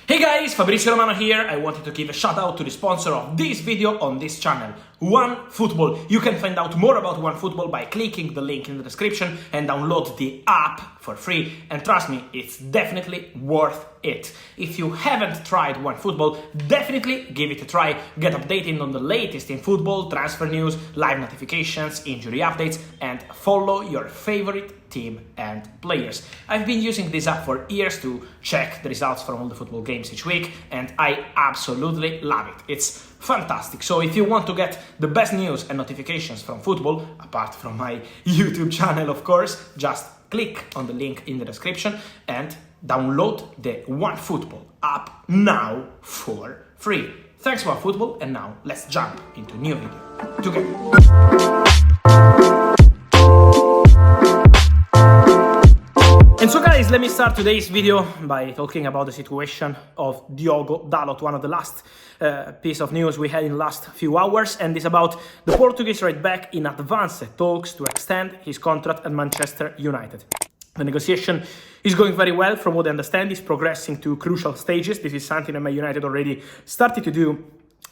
Hey guys, Fabrizio Romano here. I wanted to give a shout out to the sponsor of this video on this channel, OneFootball. You can find out more about OneFootball by clicking the link in the description and download the app for free. And trust me, it's definitely worth it. If you haven't tried OneFootball, definitely give it a try. Get updated on the latest in football, transfer news, live notifications, injury updates, and follow your favorite team and players. I've been using this app for years to check the results from all the football games each week, and I absolutely love it. It's fantastic. So if you want to get the best news and notifications from football, apart from my YouTube channel of course, just click on the link in the description and download the OneFootball app now for free. Thanks OneFootball, and now let's jump into a new video together. And so guys, let me start today's video by talking about the situation of Diogo Dalot, one of the last piece of news we had in the last few hours, and it's about the Portuguese right back in advanced talks to extend his contract at Manchester United. The negotiation is going very well. From what I understand, it's progressing to crucial stages. This is something that Man United already started to do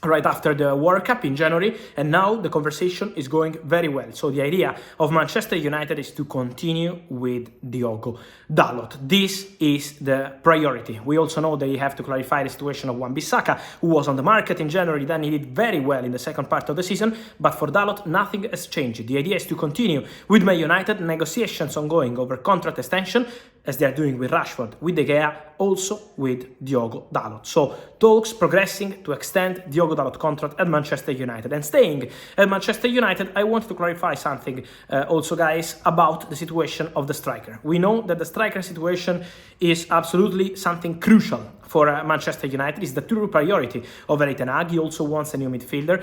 right after the World Cup in January, and now the conversation is going very well. So the idea of Manchester United is to continue with Diogo Dalot. This is the priority. We also know they have to clarify the situation of Wan-Bissaka, who was on the market in January, then he did very well in the second part of the season, but for Dalot, nothing has changed. The idea is to continue with Man United, negotiations ongoing over contract extension, as they are doing with Rashford, with De Gea, also with Diogo Dalot. So talks progressing to extend Diogo Dalot contract at Manchester United. And staying at Manchester United, I want to clarify something also guys about the situation of the striker. We know that the striker situation is absolutely something crucial for Manchester United. It's the true priority of Erik ten Hag. He also wants a new midfielder,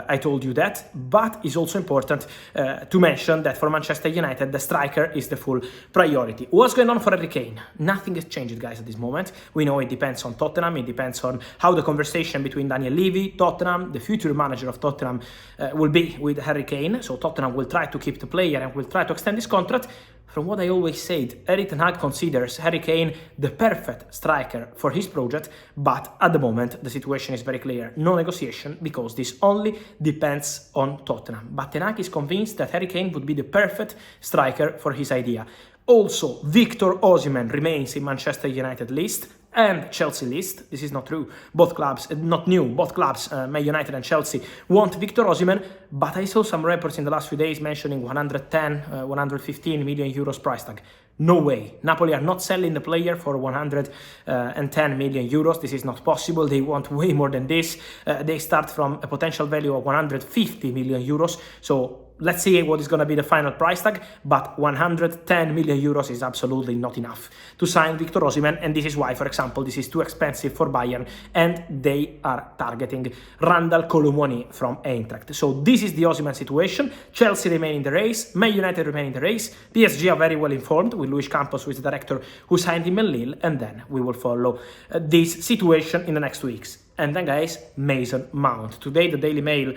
I told you that, but it's also important to mention that for Manchester United, the striker is the full priority. What's going on for Harry Kane? Nothing has changed guys at this moment. We know it depends on Tottenham, it depends on how the conversation between Daniel Levy, Tottenham, the future manager of Tottenham will be with Harry Kane. So Tottenham will try to keep the player and will try to extend his contract. From what I always said, Erik ten Hag considers Harry Kane the perfect striker for his project, but at the moment the situation is very clear. No negotiation, because this only depends on Tottenham. But ten Hag is convinced that Harry Kane would be the perfect striker for his idea. Also, Victor OSIMHEN remains in Manchester United list and Chelsea list. This is not true. Both clubs, not new, both clubs, Man United and Chelsea, want Victor OSIMHEN, but I saw some reports in the last few days mentioning 110, 115 million euros price tag. No way. Napoli are not selling the player for 110 million euros. This is not possible. They want way more than this. They start from a potential value of 150 million euros. So let's see what is going to be the final price tag, but 110 million euros is absolutely not enough to sign Victor OSIMHEN, and this is why, for example, this is too expensive for Bayern, and they are targeting Randal Colomwani from Eintracht. So this is the OSIMHEN situation. Chelsea remain in the race, Man United remain in the race, PSG are very well informed with Luis Campos, who is the director who signed him in Lille, and then we will follow this situation in the next weeks. And then guys, Mason Mount. Today the Daily Mail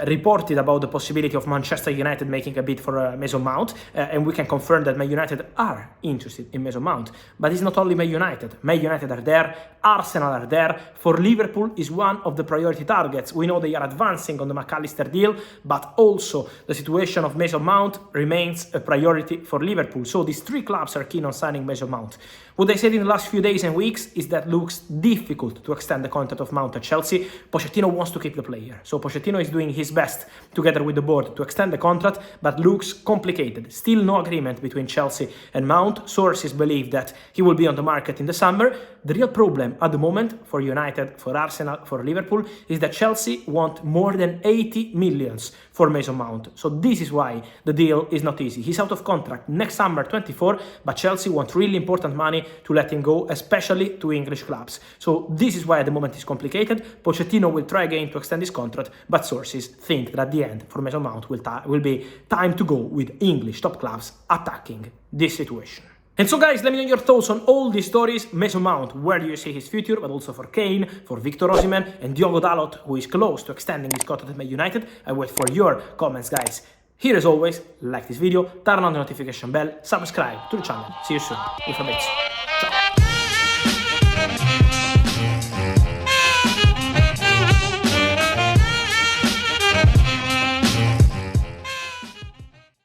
reported about the possibility of Manchester United making a bid for Mason Mount, and we can confirm that Man United are interested in Mason Mount. But it's not only Man United. Man United are there, Arsenal are there. For Liverpool is one of the priority targets. We know they are advancing on the McAllister deal, but also the situation of Mason Mount remains a priority for Liverpool. So these three clubs are keen on signing Mason Mount. What I said in the last few days and weeks is that looks difficult to extend the contract of Mount at Chelsea. Pochettino wants to keep the player. So Pochettino is doing his best together with the board to extend the contract, but looks complicated. Still no agreement between Chelsea and Mount. Sources believe that he will be on the market in the summer. The real problem at the moment for United, for Arsenal, for Liverpool is that Chelsea want more than 80 millions for Mason Mount. So this is why the deal is not easy. He's out of contract next summer 24, but Chelsea want really important money to let him go, especially to English clubs. So this is why at the moment it's complicated. Pochettino will try again to extend his contract, but sources think that at the end for Mason Mount will be time to go with English top clubs attacking this situation. And so guys, let me know your thoughts on all these stories. Mason Mount, where do you see his future? But also for Kane, for Victor OSIMHEN, and Diogo Dalot, who is close to extending his contract at Man United. I wait for your comments, guys. Here as always, like this video, turn on the notification bell, subscribe to the channel. See you soon. With Fabrizio.